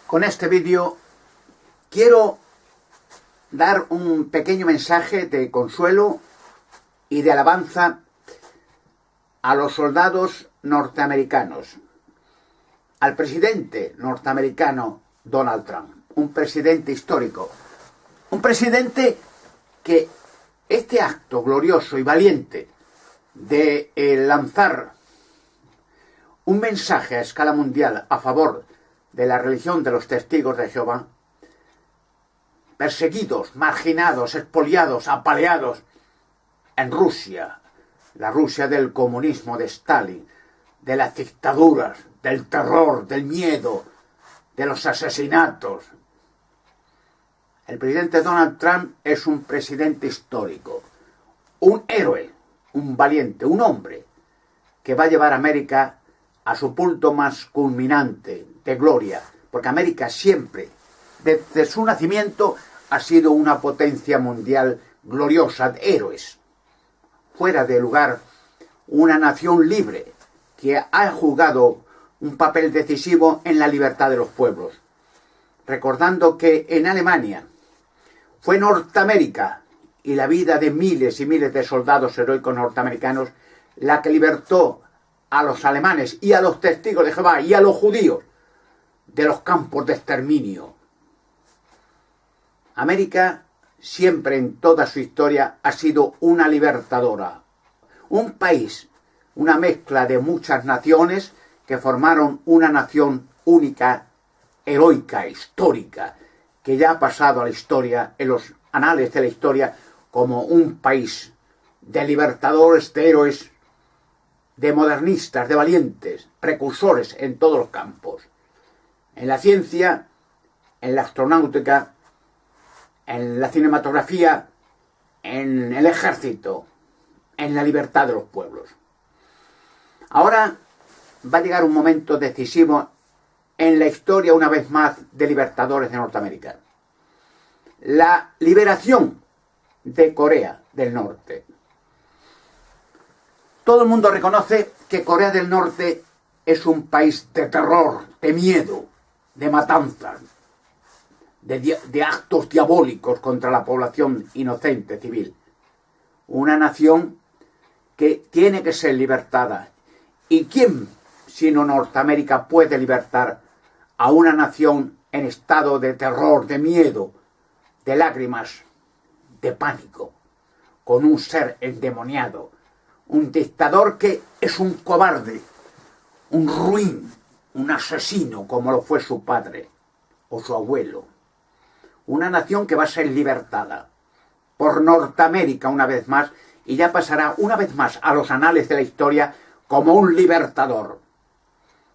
Con este vídeo quiero dar un pequeño mensaje de consuelo y de alabanza a los soldados norteamericanos, al presidente norteamericano Donald Trump, un presidente histórico, un presidente que este acto glorioso y valiente de lanzar un mensaje a escala mundial a favor de la religión de los testigos de Jehová, perseguidos, marginados, expoliados, apaleados en Rusia, la Rusia del comunismo de Stalin, de las dictaduras, del terror, del miedo, de los asesinatos. El presidente Donald Trump es un presidente histórico, un héroe, un valiente, un hombre que va a llevar a América a su punto más culminante de gloria, porque América siempre, desde su nacimiento, ha sido una potencia mundial gloriosa de héroes. Fuera de lugar, una nación libre que ha jugado un papel decisivo en la libertad de los pueblos. Recordando que en Alemania fue Norteamérica y la vida de miles y miles de soldados heroicos norteamericanos la que libertó a los alemanes y a los testigos de Jehová y a los judíos de los campos de exterminio. América siempre en toda su historia ha sido una libertadora, un país, una mezcla de muchas naciones que formaron una nación única, heroica, histórica, que ya ha pasado a la historia, en los anales de la historia, como un país de libertadores, de héroes, de modernistas, de valientes, precursores en todos los campos. En la ciencia, en la astronáutica, en la cinematografía, en el ejército, en la libertad de los pueblos. Ahora va a llegar un momento decisivo en la historia, una vez más, de libertadores de Norteamérica. La liberación de Corea del Norte. Todo el mundo reconoce que Corea del Norte es un país de terror, de miedo, de matanzas, de actos diabólicos contra la población inocente civil. Una nación que tiene que ser libertada. ¿Y quién, sino Norteamérica, puede libertar a una nación en estado de terror, de miedo, de lágrimas, de pánico, con un ser endemoniado? Un dictador que es un cobarde, un ruin, un asesino, como lo fue su padre o su abuelo. Una nación que va a ser libertada por Norteamérica una vez más, y ya pasará una vez más a los anales de la historia como un libertador.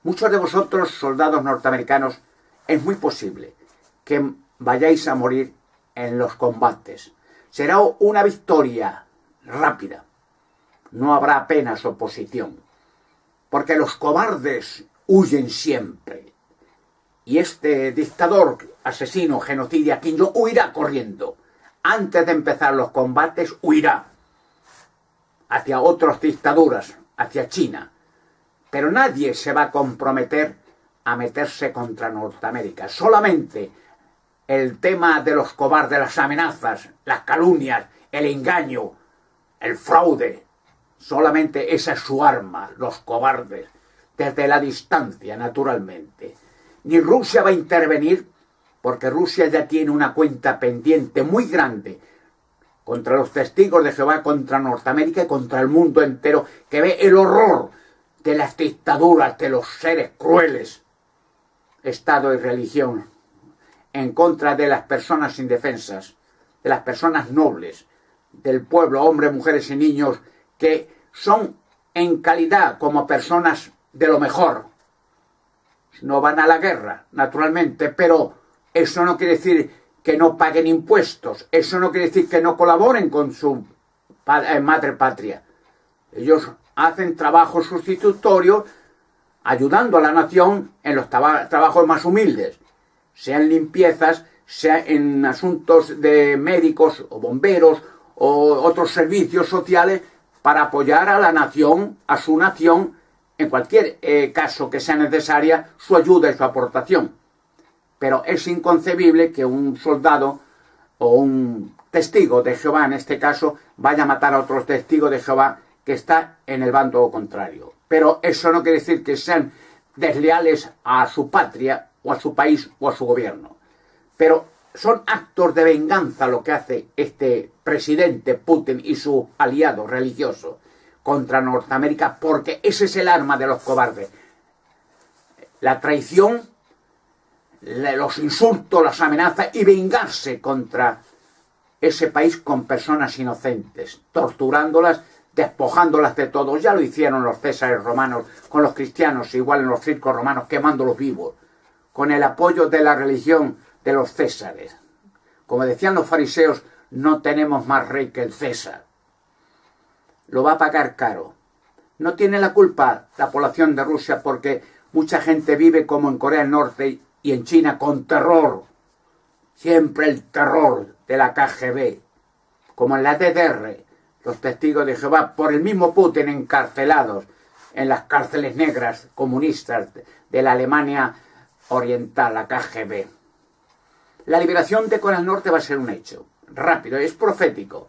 Muchos de vosotros, soldados norteamericanos, es muy posible que vayáis a morir en los combates. Será una victoria rápida. No habrá apenas oposición, porque los cobardes huyen siempre. Y este dictador, asesino, genocida, Kim Jong, huirá corriendo. Antes de empezar los combates, huirá hacia otras dictaduras, hacia China. Pero nadie se va a comprometer a meterse contra Norteamérica. Solamente el tema de los cobardes, las amenazas, las calumnias, el engaño, el fraude. Solamente esa es su arma, los cobardes, desde la distancia, naturalmente. Ni Rusia va a intervenir, porque Rusia ya tiene una cuenta pendiente muy grande contra los testigos de Jehová, contra Norteamérica y contra el mundo entero, que ve el horror de las dictaduras, de los seres crueles, Estado y religión, en contra de las personas indefensas, de las personas nobles, del pueblo, hombres, mujeres y niños, que son en calidad como personas de lo mejor. No van a la guerra, naturalmente, pero eso no quiere decir que no paguen impuestos, eso no quiere decir que no colaboren con su madre patria. Ellos hacen trabajo sustitutorio ayudando a la nación en los trabajos más humildes, sean limpiezas, sea en asuntos de médicos o bomberos o otros servicios sociales, para apoyar a la nación, a su nación, en cualquier caso que sea necesaria, su ayuda y su aportación. Pero es inconcebible que un soldado o un testigo de Jehová, en este caso, vaya a matar a otro testigo de Jehová que está en el bando contrario. Pero eso no quiere decir que sean desleales a su patria o a su país o a su gobierno. Pero son actos de venganza lo que hace este presidente Putin y su aliado religioso contra Norteamérica, porque ese es el arma de los cobardes. La traición, los insultos, las amenazas y vengarse contra ese país con personas inocentes, torturándolas, despojándolas de todo. Ya lo hicieron los césares romanos con los cristianos, igual en los circos romanos, quemándolos vivos, con el apoyo de la religión de los césares. Como decían los fariseos, no tenemos más rey que el César. Lo va a pagar caro. No tiene la culpa la población de Rusia, porque mucha gente vive como en Corea del Norte y en China con terror. Siempre el terror de la KGB. Como en la DDR, los testigos de Jehová, por el mismo Putin, encarcelados en las cárceles negras comunistas de la Alemania oriental, la KGB. La liberación de Corea del Norte va a ser un hecho rápido, es profético.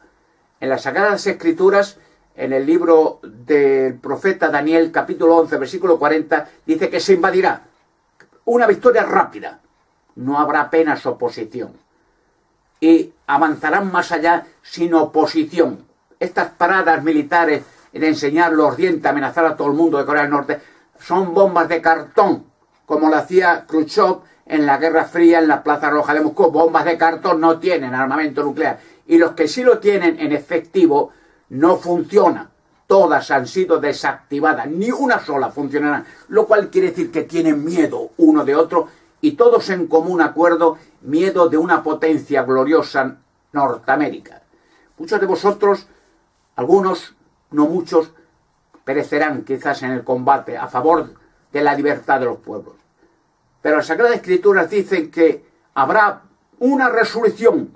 En las Sagradas Escrituras, en el libro del profeta Daniel, capítulo 11, versículo 40, dice que se invadirá. Una victoria rápida. No habrá apenas oposición. Y avanzarán más allá sin oposición. Estas paradas militares de enseñar los dientes, amenazar a todo el mundo de Corea del Norte, son bombas de cartón, como lo hacía Khrushchev en la Guerra Fría en la Plaza Roja de Moscú. Bombas de cartón no tienen armamento nuclear. Y los que sí lo tienen en efectivo no funcionan. Todas han sido desactivadas. Ni una sola funcionará. Lo cual quiere decir que tienen miedo uno de otro y todos en común acuerdo, miedo de una potencia gloriosa, Norteamérica. Muchos de vosotros, algunos, no muchos, perecerán quizás en el combate a favor de la libertad de los pueblos. Pero las Sagradas Escrituras dicen que habrá una resurrección,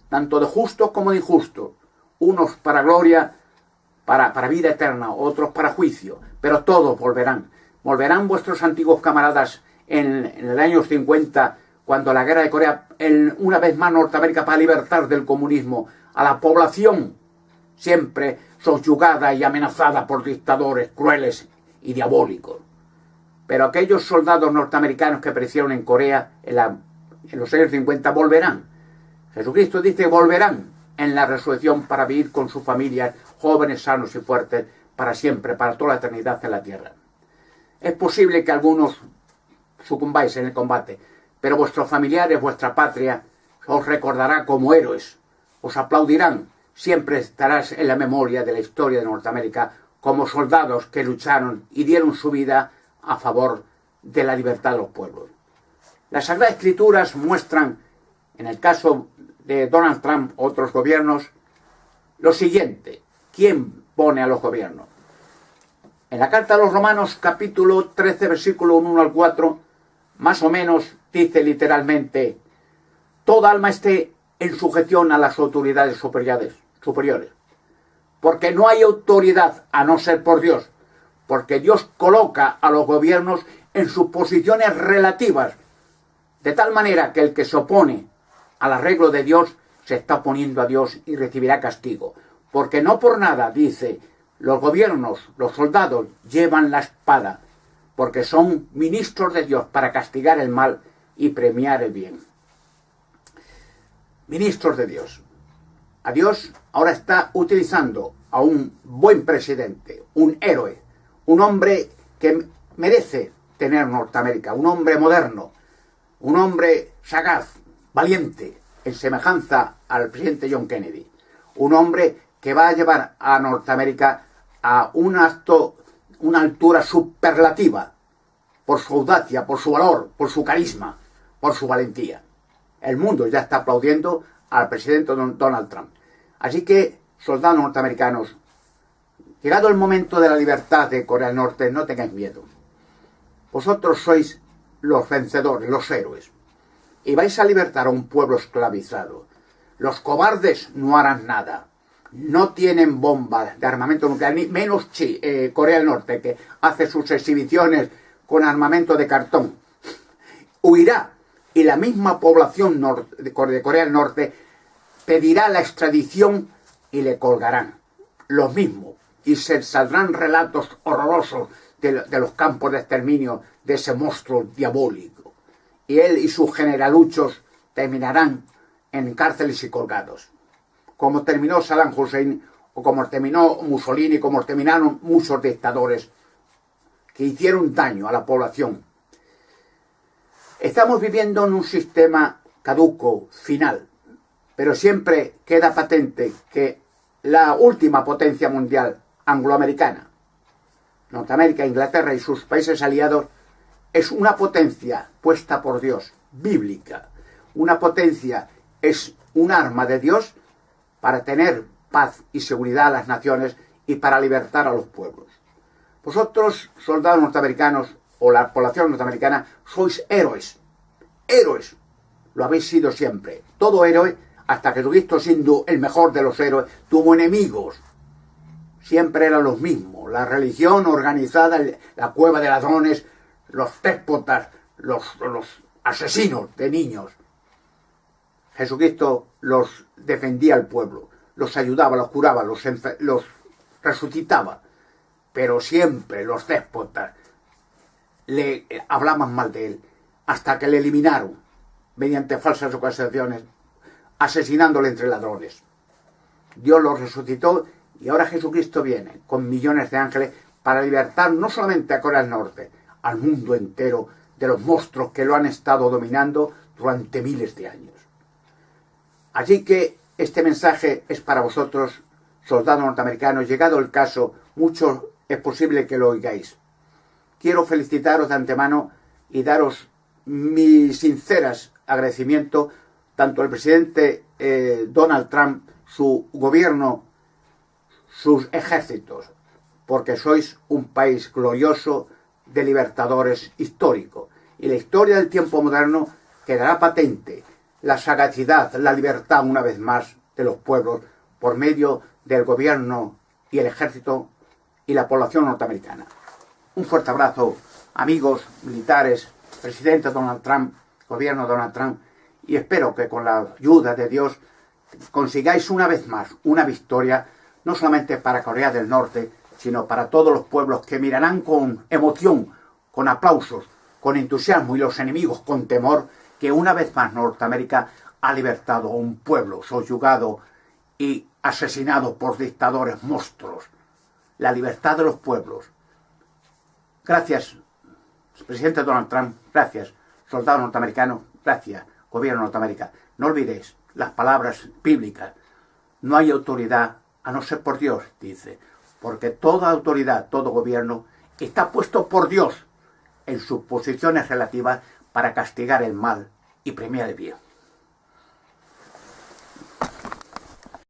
tanto de justos como de injustos, unos para gloria, para vida eterna, otros para juicio, pero todos volverán. Volverán vuestros antiguos camaradas en el año 50, cuando la guerra de Corea, una vez más Norteamérica, para libertar del comunismo a la población, siempre sosyugada y amenazada por dictadores crueles y diabólicos. Pero aquellos soldados norteamericanos que perecieron en Corea en los años 50 volverán. Jesucristo dice volverán en la resurrección para vivir con sus familias, jóvenes, sanos y fuertes, para siempre, para toda la eternidad en la tierra. Es posible que algunos sucumbáis en el combate, pero vuestros familiares, vuestra patria, os recordará como héroes, os aplaudirán, siempre estarás en la memoria de la historia de Norteamérica como soldados que lucharon y dieron su vida a favor de la libertad de los pueblos. Las Sagradas Escrituras muestran, en el caso de Donald Trump u otros gobiernos, lo siguiente: ¿quién pone a los gobiernos? En la carta a los Romanos, capítulo 13, versículo 1 al 4, más o menos dice literalmente: toda alma esté en sujeción a las autoridades superiores, porque no hay autoridad a no ser por Dios, porque Dios coloca a los gobiernos en sus posiciones relativas, de tal manera que el que se opone al arreglo de Dios se está oponiendo a Dios y recibirá castigo. Porque no por nada, dice, los gobiernos, los soldados llevan la espada, porque son ministros de Dios para castigar el mal y premiar el bien. Ministros de Dios. A Dios ahora está utilizando a un buen presidente, un héroe, un hombre que merece tener Norteamérica, un hombre moderno, un hombre sagaz, valiente, en semejanza al presidente John Kennedy. Un hombre que va a llevar a Norteamérica a una altura superlativa, por su audacia, por su valor, por su carisma, por su valentía. El mundo ya está aplaudiendo al presidente Donald Trump. Así que, soldados norteamericanos, llegado el momento de la libertad de Corea del Norte, no tengáis miedo. Vosotros sois los vencedores, los héroes, y vais a libertar a un pueblo esclavizado. Los cobardes no harán nada. No tienen bombas de armamento nuclear, ni menos Corea del Norte, que hace sus exhibiciones con armamento de cartón. Huirá y la misma población de Corea del Norte pedirá la extradición y le colgarán. Los mismos. Y se saldrán relatos horrorosos de los campos de exterminio de ese monstruo diabólico. Y él y sus generaluchos terminarán en cárceles y colgados. Como terminó Saddam Hussein, o como terminó Mussolini, como terminaron muchos dictadores que hicieron daño a la población. Estamos viviendo en un sistema caduco, final, pero siempre queda patente que la última potencia mundial angloamericana, Norteamérica, Inglaterra y sus países aliados, es una potencia puesta por Dios, bíblica. Una potencia es un arma de Dios para tener paz y seguridad a las naciones y para libertar a los pueblos. Vosotros, soldados norteamericanos, o la población norteamericana, sois héroes. Héroes. Lo habéis sido siempre. Todo héroe, hasta Jesucristo siendo el mejor de los héroes, tuvo enemigos. Siempre eran los mismos. La religión organizada, la cueva de ladrones, los déspotas, los asesinos de niños. Jesucristo los defendía al pueblo, los ayudaba, los curaba, los resucitaba. Pero siempre los déspotas le hablaban mal de él, hasta que le eliminaron mediante falsas acusaciones, asesinándole entre ladrones. Dios los resucitó y ahora Jesucristo viene con millones de ángeles para libertar no solamente a Corea del Norte, al mundo entero de los monstruos que lo han estado dominando durante miles de años. Así que este mensaje es para vosotros, soldados norteamericanos. Llegado el caso, muchos es posible que lo oigáis. Quiero felicitaros de antemano y daros mi sinceras agradecimiento tanto al presidente Donald Trump, su gobierno, sus ejércitos, porque sois un país glorioso de libertadores históricos. Y la historia del tiempo moderno quedará patente la sagacidad, la libertad una vez más de los pueblos por medio del gobierno y el ejército y la población norteamericana. Un fuerte abrazo, amigos militares, presidente Donald Trump, gobierno Donald Trump, y espero que con la ayuda de Dios consigáis una vez más una victoria, no solamente para Corea del Norte, sino para todos los pueblos que mirarán con emoción, con aplausos, con entusiasmo, y los enemigos con temor, que una vez más Norteamérica ha libertado a un pueblo subyugado y asesinado por dictadores monstruos. La libertad de los pueblos. Gracias, presidente Donald Trump, gracias, soldados norteamericanos, gracias, gobierno norteamericano. No olvidéis las palabras bíblicas. No hay autoridad a no ser por Dios, dice, porque toda autoridad, todo gobierno está puesto por Dios en sus posiciones relativas para castigar el mal y premiar el bien.